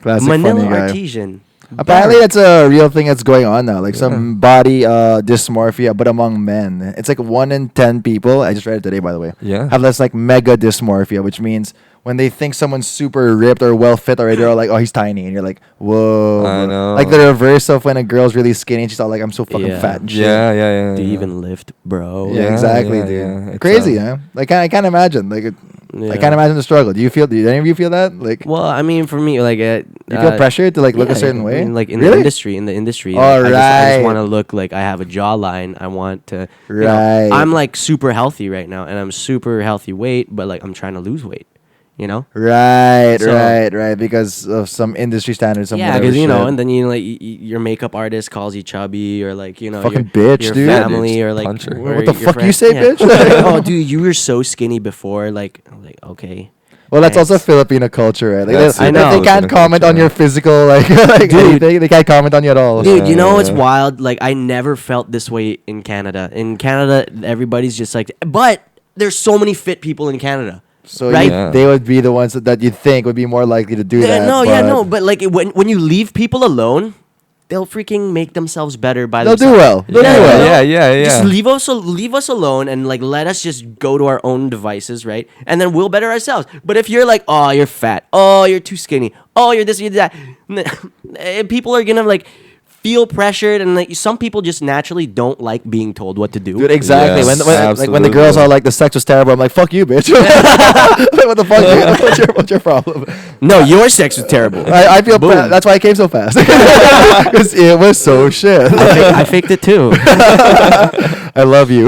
Classic Manila funny guy. artesian. Apparently, that's a real thing that's going on now. Like some body dysmorphia, but among men, it's like 1 in 10 people. I just read it today, by the way. Yeah. Have this like mega dysmorphia, which means when they think someone's super ripped or well fit already, they're all like, "Oh, he's tiny," and you're like, "Whoa!" I know. Like the reverse of when a girl's really skinny and she's all like, "I'm so fucking Yeah. fat and shit." Yeah. Do you even lift, bro? Yeah, Yeah, exactly, yeah, dude. yeah. It's, Crazy, huh? Like I can't imagine. Like I Yeah. can't imagine the struggle. Do any of you feel that? Like Well, I mean, for me, like, you feel pressured to like look a certain I way? mean, like in Really? the industry. All like, I right. just want to look like I have a jawline. I want to. you know, Right. I'm like super healthy right now, and I'm super healthy weight, but like I'm trying to lose weight. You know. Right, So- right, because of some industry standards. Some Yeah, whatever because you know, shit. and then you know, like your makeup artist calls you chubby, or like you know, Fucking your, bitch, your dude. family, Yeah, or dude, like punch her. or What the your fuck you say, yeah. bitch? Oh, dude, you were so skinny before. Like, I'm like okay. Well, that's Thanks. also Filipino culture, right? Like, That's they, I know. they can't Filipino comment culture, on your yeah. physical, like, like Dude. anything. They can't comment on you at all. Dude, you know what's Yeah. wild? Like, I never felt this way in Canada. In Canada, everybody's just like, but there's so many fit people in Canada. So Right? Yeah. they would be the ones that you think would be more likely to do that. But like when you leave people alone, they'll freaking make themselves better by They'll do themselves. well. They'll do well. Yeah. Just leave us alone and like let us just go to our own devices, right? And then we'll better ourselves. But if you're like, oh, you're fat, oh, you're too skinny, oh, you're this, you're that, people are gonna like feel pressured, and like some people just naturally don't like being told what to do. Dude, exactly. Yes, When the girls absolutely. are like the sex was terrible, I'm like, fuck you, bitch. Like, what the fuck? Dude? What's your problem? No, your sex was terrible. I feel Boom. that's why I came so fast. Because it was so shit. I faked it too. I love you.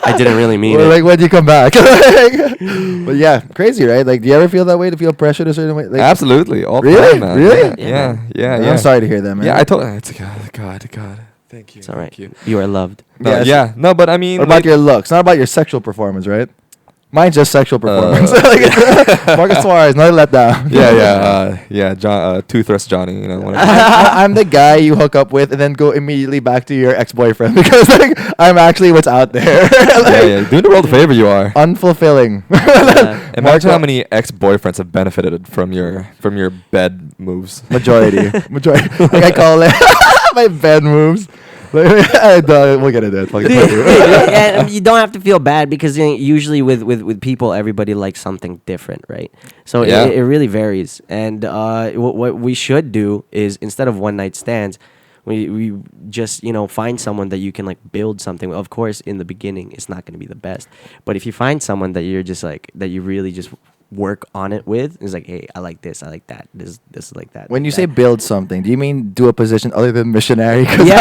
I didn't really mean Or it. like when you come back. Like, but yeah, crazy, right? Like, do you ever feel that way? To feel pressured a certain way? Like, Absolutely. All the Really? time, man. Really? Yeah. I'm sorry to hear that, man. Yeah, I told. It's God. Thank you. It's all right. Thank you. You are loved. No, Yes. yeah. No, but I mean, What about like, your looks? Not about your sexual performance, right? Mine's just sexual performance. Like, Marcus Suarez, not a letdown. yeah, John, Toothless Johnny. You know, one of I'm the guy you hook up with and then go immediately back to your ex-boyfriend because like I'm actually what's out there. Like, yeah. Doing the world a favor, you are. unfulfilling. Yeah. Imagine how many ex-boyfriends have benefited from your bed moves. Majority. Like I call it my bed moves. Like, we'll get into it. Fuck it. And you don't have to feel bad because you know, usually with people, everybody likes something different, right? So Yeah. it really varies. And what we should do is instead of one night stands, we just find someone that you can like build something with. Of course, in the beginning, it's not going to be the best, but if you find someone that you're just like that you really just work on it with, it's like, hey, I like this, I like that, this is like that. When you that. say build something, do you mean do a position other than missionary? 'Cause Yeah.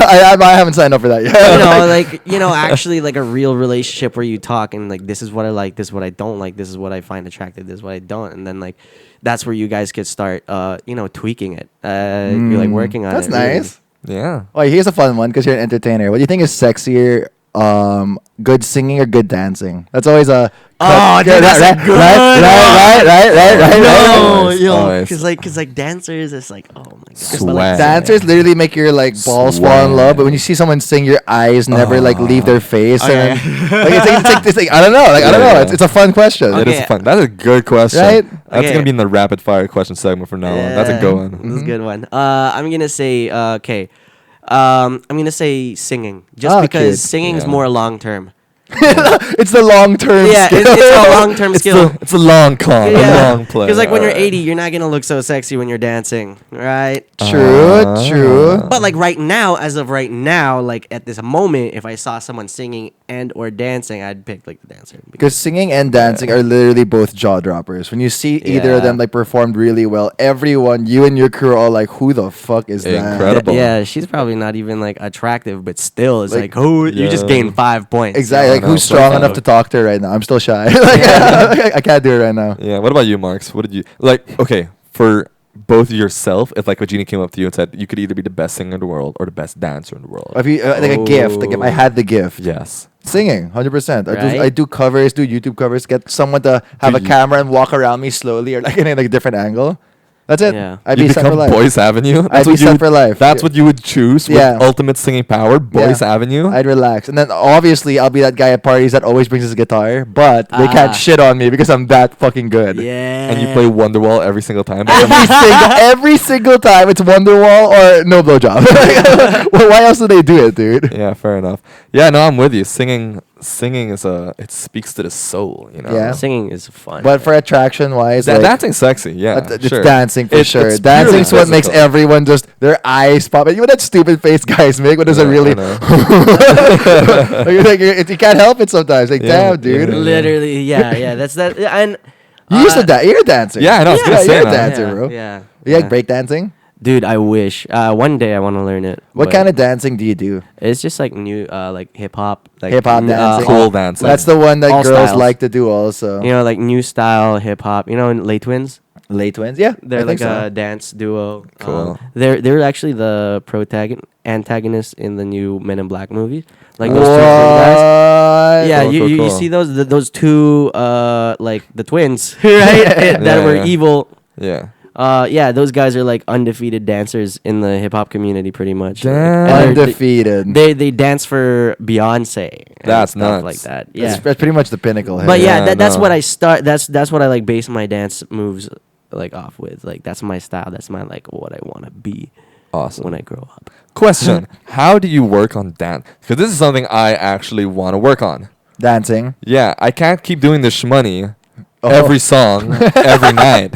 I haven't signed up for that yet. Actually like a real relationship where you talk and like this is what I like, this is what I don't like, this is what I find attractive, this is what I don't, and then like that's where you guys could start tweaking it. You're like working on That's it. really. nice. Yeah. Oh, here's a fun one because you're an entertainer. What do you think is sexier, good singing or good dancing? That's always a Oh, dude, that's a good right. No, Nice, yo, nice. cause like dancers, it's like, oh my god. Swag. Dancers literally make your like balls fall in love, but when you see someone sing, your eyes never like leave their face. Okay. And like, it's like I don't know. Like I don't Yeah, know. yeah. It's a fun question. It Okay. is fun. That's a good question. Right? That's Okay. gonna be in the rapid fire question segment from now on. That's a good one. That's a good one. I'm gonna say okay. I'm gonna say singing, just Oh, because cute. singing is Yeah. more long term. It's the long term. Yeah, it's a long term skill. It's a long con, a long play. Because like when you're Alright. 80, you're not gonna look so sexy when you're dancing, right? True. But like right now, as of right now, like at this moment, if I saw someone singing and or dancing, I'd pick like the dancer. Because singing and dancing are literally both jaw droppers. When you see either of Yeah. them like performed really well, everyone, you and your crew are all like, "Who the fuck is that?" Incredible. Yeah, she's probably not even like attractive, but still, it's Like, like, oh, you just yeah. gained 5 points. Exactly. Yeah, Like I who's know. strong So enough fun. to talk to her right now? I'm still shy. Like, I can't do it right now. Yeah. What about you, Marks? What did you like? Okay, for both yourself, if like a genie came up to you and said you could either be the best singer in the world or the best dancer in the world. If you like a gift, like if I had the gift, Yes. singing, 100%. Right? I do covers, do YouTube covers, get someone to have a you- camera and walk around me slowly or like in a like, different angle. That's it. Yeah. I'd You be set for become life. Boyce Avenue. I'd be what you set would- for life. That's what you would choose with Yeah. ultimate singing power, Boyce Yeah. Avenue. I'd relax. And then obviously I'll be that guy at parties that always brings his guitar, but they can't Ah. shit on me because I'm that fucking good. Yeah. and you play Wonderwall every single time. Every single time it's Wonderwall or no blowjob. Well, why else do they do it, dude? Yeah, fair enough. Yeah, no, I'm with you. Singing is it speaks to the soul, you know. Yeah. Singing is fun. But for attraction wise, like, Dancing's sexy. Yeah, it's sure. dancing for It's- sure. it's Dancing's purely what makes physical. everyone just their eyes pop. You know that stupid face guys make when there's a Yeah, really I know. you can't help it sometimes. Like, Yeah, damn, dude. yeah. literally, yeah, that's that. And You used to dance. You're a dancer. Yeah, I know, I was Yeah, gonna say you're a that. dancer, bro. Yeah. You like break dancing? Dude, I wish. One day I want to learn it. What but kind of dancing do you do? It's just like new, like hip hop, like Hip hop dancing. Cool dancing. That's the one that all girls styles. like to do also. You know, like new style hip hop. You know, Lay Twins. Lay Twins? Yeah. They're I think like so. a dance duo. Cool. They're actually the antagonists in the new Men in Black movie. Like What? those two twin guys. Yeah, Cool, you, cool, you cool. see those two like the twins, right? that Yeah, were yeah. evil. Yeah. Yeah, those guys are like undefeated dancers in the hip hop community, pretty much. Damn. And they're- Undefeated. They dance for Beyonce. And That's stuff nuts. like that. That's, Yeah, that's pretty much the pinnacle. but hey. yeah, Yeah, that's no. what I start. That's what I like base my dance moves like off with. Like that's my style. That's my like what I want to be Awesome. when I grow up. Question: how do you work on dance? Because this is something I actually want to work on. Dancing. Yeah, I can't keep doing the shmoney Oh. every song every night.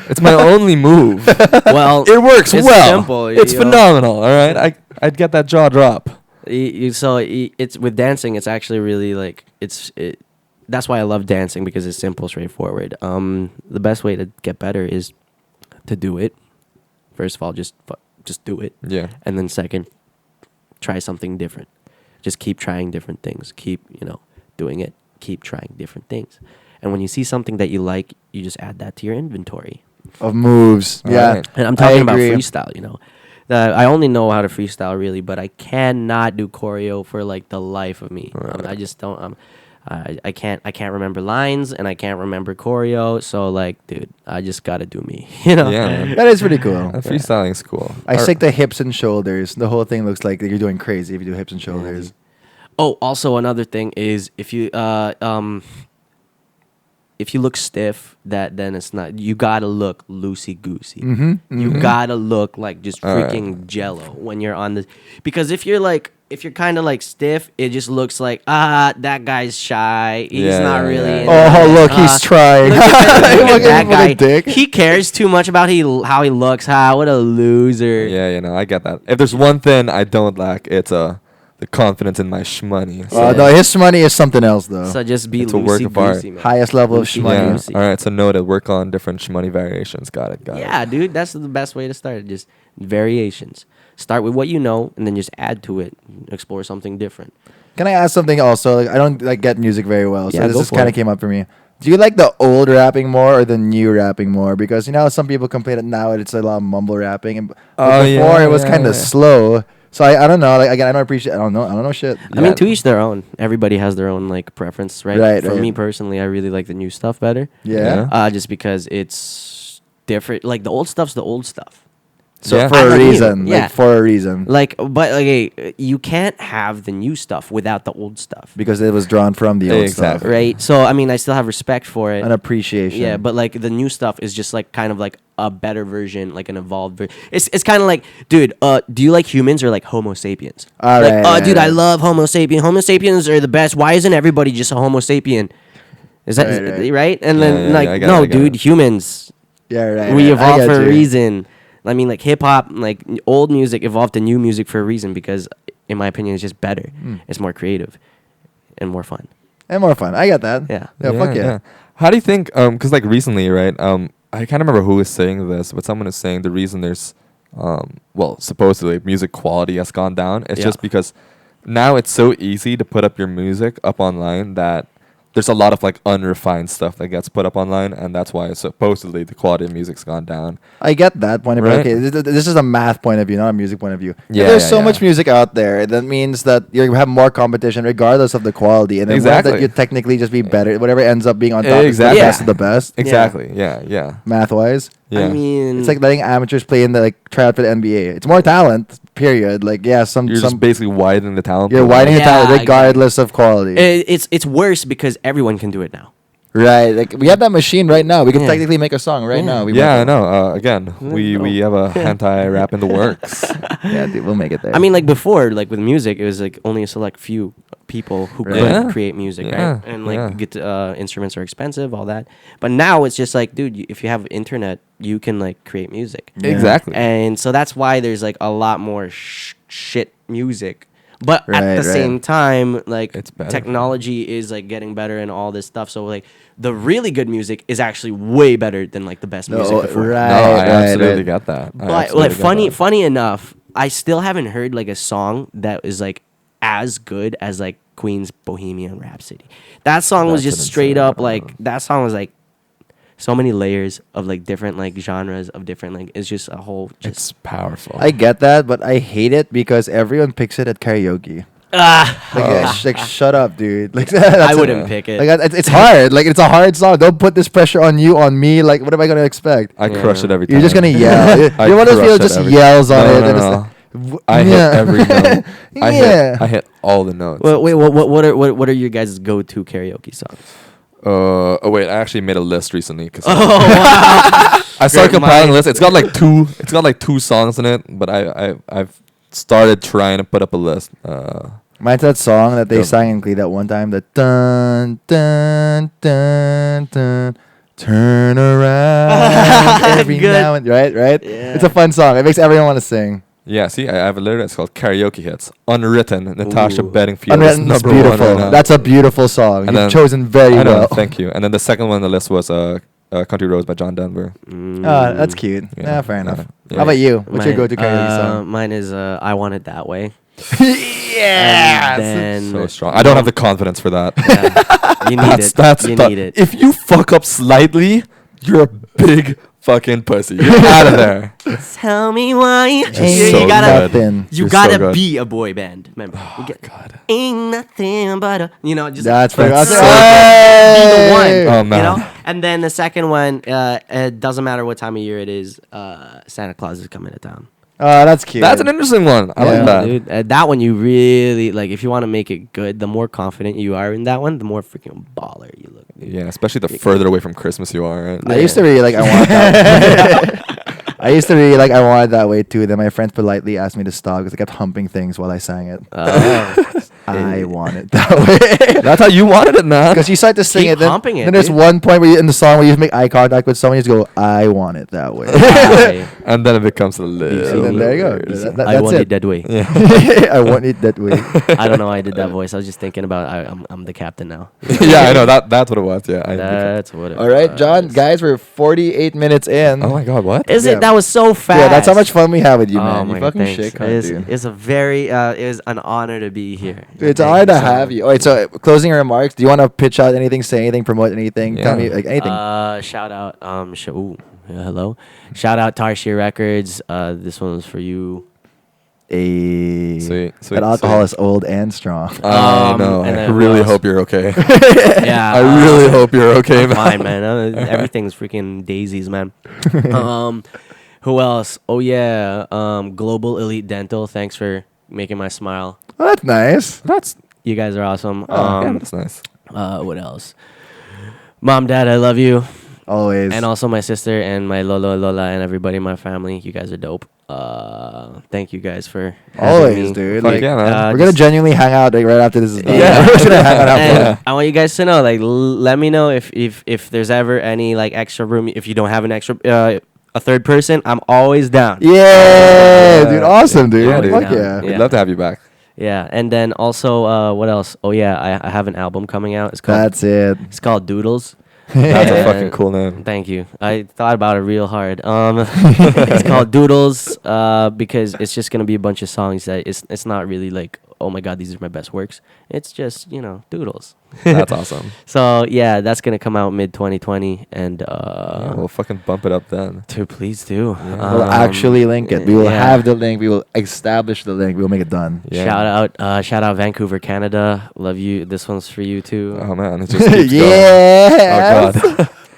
It's my only move. Well, It works it's well. simple, It's you know. phenomenal. All right, I'd get that jaw drop. It's with dancing. It's actually really like that's why I love dancing because it's simple, straightforward. The best way to get better is to do it. First of all, just do it, Yeah. and then second, try something different. Just keep trying different things. Keep doing it. Keep trying different things. And when you see something that you like, you just add that to your inventory. Of moves. All Yeah. right. And I'm I talking about agree. freestyle, I only know how to freestyle really, but I cannot do choreo for like the life of me. I just don't. I can't remember lines and I can't remember choreo. So like, dude, I just gotta do me. Yeah, man. That is pretty cool. Freestyling's cool. I stick to hips and shoulders. The whole thing looks like you're doing crazy if you do hips and shoulders. Oh, also another thing is if you look stiff, then it's not. You gotta look loosey goosey. You gotta look like just freaking jello when you're on the. Because if you're kind of like stiff, it just looks like that guy's shy. He's Yeah, not yeah, really. yeah. into Oh, it. look, he's trying. Look at Look at that him, what a guy. dick. He cares too much about how he looks. What a loser. Yeah, I get that. If there's one thing I don't lack, it's the confidence in my shmoney. So. No, his money is something else though. So just be It's a work loosey of art. goosey, man. Highest level of Loosey shmoney. Yeah. goosey. All right. So noted. Work on different shmoney variations. Got it. Yeah, dude, that's the best way to start. Just variations. Start with what you know, and then just add to it. Explore something different. Can I ask something also? Like, I don't like get music very well, so Yeah, this go just for kind it. of came up for me. Do you like the old rapping more or the new rapping more? Because some people complain that now it's a lot of mumble rapping, and but Oh, before yeah, it was yeah, kind of yeah. slow. So I don't know. Like again, I don't know shit. I mean, to each their own. Everybody has their own like preference, right? Right, For right. me personally, I really like the new stuff better. Yeah. Just because it's different. Like the old stuff's the old stuff. So Yeah. for I a like you. reason, Yeah. like for a reason, Like, but okay, you can't have the new stuff without the old stuff, because it was drawn from the old Exactly. stuff, right? So I mean, I still have respect for it. an appreciation. Yeah, but like the new stuff is just like kind of like a better version, like an evolved version. It's kind of like, dude, do you like humans or like Homo sapiens? All Like, right, oh, right, dude, I right. love Homo sapien. Homo sapiens are the best. Why isn't everybody just a Homo sapien? Is that Right, right. right? And Yeah, then yeah, like, yeah, I get no, it, I get dude, it. humans. Yeah, right. We right. I evolved get for a you. reason. I mean, like hip hop, like old music evolved to new music for a reason because, in my opinion, it's just better. It's more creative and more fun. And more fun. I get that. Yeah. Yeah. Fuck yeah. How do you think? Because like recently, right? I can't remember who is saying this, but someone is saying the reason there's, well, supposedly music quality has gone down. It's Yeah. just because now it's so easy to put up your music up online that there's a lot of like unrefined stuff that gets put up online, and that's why supposedly the quality of music's gone down. I get that point of view. Right. Okay, this is a math point of view, not a music point of view. Yeah, If there's yeah, so yeah. much music out there, that means that you have more competition regardless of the quality. And then Exactly. that you technically just be better. Whatever ends up being on top Exactly. is the Yeah. best of the best, Exactly. Yeah. math-wise. Yeah. I mean, It's like letting amateurs play in the try out for the NBA. It's more talent, period. Like, yeah, you're just basically widening the talent. you're pool. widening the Yeah, talent I regardless of quality. it's worse because everyone can do it now. Right. Like, we have that machine right now. We can Yeah. technically make a song right Yeah. now. We Yeah, I might- know. Again, we have a hentai rap in the works. Yeah, dude, we'll make it there. I mean, like before, like with music, it was like only a select few people who Right. could Yeah. create music, Yeah, right? And like yeah. instruments are expensive, all that. But now it's just like, dude, if you have internet, you can like create music. Yeah. Exactly. And so that's why there's like a lot more shit music. But Right, at the right. same time, like It's better. technology is like getting better and all this stuff. So like the really good music is actually way better than like the best music No, before. right. No, I right, absolutely right. get that. I But absolutely like get that. funny enough, I still haven't heard like a song that is like as good as like Queen's Bohemian Rhapsody. That song was That's just an straight insane up one. like that song was like so many layers of like different like genres of different like it's just a whole just It's powerful. I get that, but I hate it because everyone picks it at karaoke. Like, shut up, dude. Like, I that's wouldn't pick it. Like, it's hard. Like, it's a hard song. Don't put this pressure on you, on me. Like, what am I gonna expect? I Yeah. crush it every time. You're just gonna yell. I You're one of those people that crush just it every- yells on No, it. no, and no. it's like, I hit every note. Yeah. I hit all the notes. Well, wait, what are your guys' go-to karaoke songs? Oh wait, I actually made a list recently because Oh wow! I started Great compiling a mind. list. It's got like two songs in it, but I've started trying to put up a list. Mine's that song that they Go. sang in Glee that one time. The dun dun dun dun. Turn around every Good. now and right. Yeah. It's a fun song. It makes everyone want to sing. Yeah, see, I have a lyric. It's called Karaoke Hits. Unwritten. Natasha Ooh. Bedingfield. Unwritten is number one beautiful. right now. That's a beautiful song. And You've then- chosen very I know. well. Thank you. And then the second one on the list was Country Roads by John Denver. Ah, that's cute. Yeah, Yeah, fair enough. yeah. How about you? What's your Mine- go-to karaoke song? Mine is "I Want It That Way." Yes. And So strong. I don't have the confidence for that. yeah, you need it. You the- need it. If you fuck up slightly, you're a big fucking pussy. You're out of there. Tell me why. Ain't so you gotta, nothing. you You're gotta so good. be a boy band. Remember, you get, God. ain't nothing but a, just That's That's pretty so be the one. Hey! Oh, man. And then the second one, it doesn't matter what time of year it is. Santa Claus is coming to town. Oh, that's cute. That's an interesting one. I Yeah. like that. Dude, that one you really like. If you want to make it good, the more confident you are in that one, the more freaking baller you look. Yeah, especially the further away from Christmas you are. Right? I used to really like I want that. I used to really like I wanted that way too. Then my friends politely asked me to stop because I kept humping things while I sang it. I want it that way. That's how you wanted it, man. Because you start to sing Keep it, then, humping it, then there's dude. one point where you, in the song where you make eye contact with someone, you just go, "I want it that way." I, And then it becomes a little. And then there you go. worse. That- I that's want it. it that way. Yeah. I want it that way. I don't know why I did that voice. I was just thinking about I'm the captain now. Yeah, I know. That's what it was. Yeah. That's what it All right, John, was. guys, we're 48 minutes in. Oh my God, what? Is Yeah. it? That was so fast. Yeah, that's how much fun we have with you, Oh man. my You God, fucking thanks. shit cunt, It's, dude. it's a very it is an honor to be here. It's an Thank honor you to so have much. you. All right, so closing remarks. Do you want to pitch out anything, say anything, promote anything? Tell Yeah. me like anything. Shout out ooh, yeah, hello. Shout out Tarsier Records. This one was for you. Sweet. That alcohol is old and strong. I know. and I then really who else? hope you're okay. Yeah, I really hope you're okay, I'm man. fine, man. Everything's freaking daisies, man. Who else? Oh yeah, Global Elite Dental. Thanks for making my smile. Oh, that's nice. That's You guys are awesome. yeah, that's nice. What else? Mom, Dad, I love you. Always. And also my sister and my Lola, and everybody in my family. You guys are dope. Thank you guys for having Always, me. dude. Fuck Like, yeah, man. we're gonna genuinely hang out like right after this is done. Yeah. We're gonna hang out. And Have fun. I want you guys to know, like, let me know if there's ever any like extra room. If you don't have an extra a third person, I'm always down. Yeah, dude. Awesome, dude. Yeah, dude. Fuck Yeah. yeah. We'd love to have you back. Yeah, and then also, what else? Oh yeah, I have an album coming out. It's called That's it. It's called Doodles. That's a And- fucking cool name. Thank you. I thought about it real hard. It's called Doodles because it's just gonna be a bunch of songs that it's not really like, oh my god, these are my best works. It's just, doodles. That's awesome. So yeah, that's gonna come out mid 2020, and Yeah, we'll fucking bump it up then. please do. We'll actually link it. We will yeah. have the link. We will establish the link. We will make it done. Yeah. Shout out Vancouver, Canada. Love you. This one's for you too. Oh man, it just keeps Yeah. going.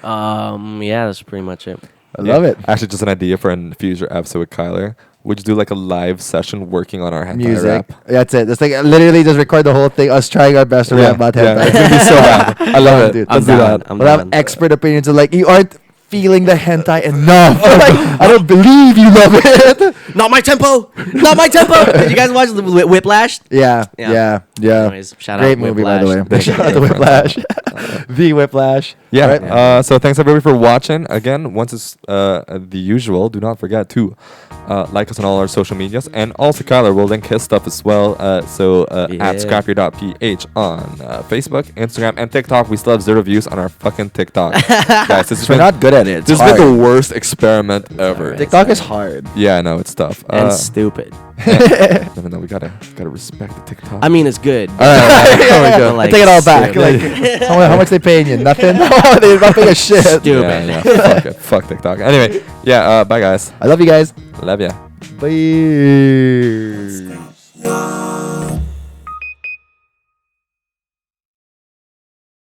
Oh god. Yeah, that's pretty much it. I love it. Actually, just an idea for a future episode with Kyler. Would you do like a live session working on our hentai Music. rap? That's it. It's like literally just record the whole thing. Us trying our best to rap about hentai. It's gonna be so bad. I love it. Dude, I'm Let's do down. that. I'm we'll have down. expert opinions of like, you aren't feeling the hentai enough. Like, I don't believe you love it. Not my tempo. Not my tempo. Did you guys watch the Whiplash? Yeah. Yeah. Anyways, shout Great out movie, by the way. Whiplash. Shout out to Whiplash. The Whiplash. Yeah. Right? So thanks everybody for watching. Again, once it's the usual, do not forget to like us on all our social medias, and also Kyler will link his stuff as well. At scrapyard.ph on Facebook, Instagram, and TikTok. We still have 0 views on our fucking TikTok, guys. This has We're been, not good at it. It's this has hard. been the worst experiment ever. alright. TikTok is hard. Yeah, I know it's tough. And stupid. No, we gotta respect the TikTok. I mean, it's good. all right, Yeah, But, I take it all back. stupid. Like, how much they paying you? Nothing. They're not paying a shit. Stupid. yeah, fuck it, fuck TikTok. Anyway, yeah, bye guys, I love you guys. love ya. Bye.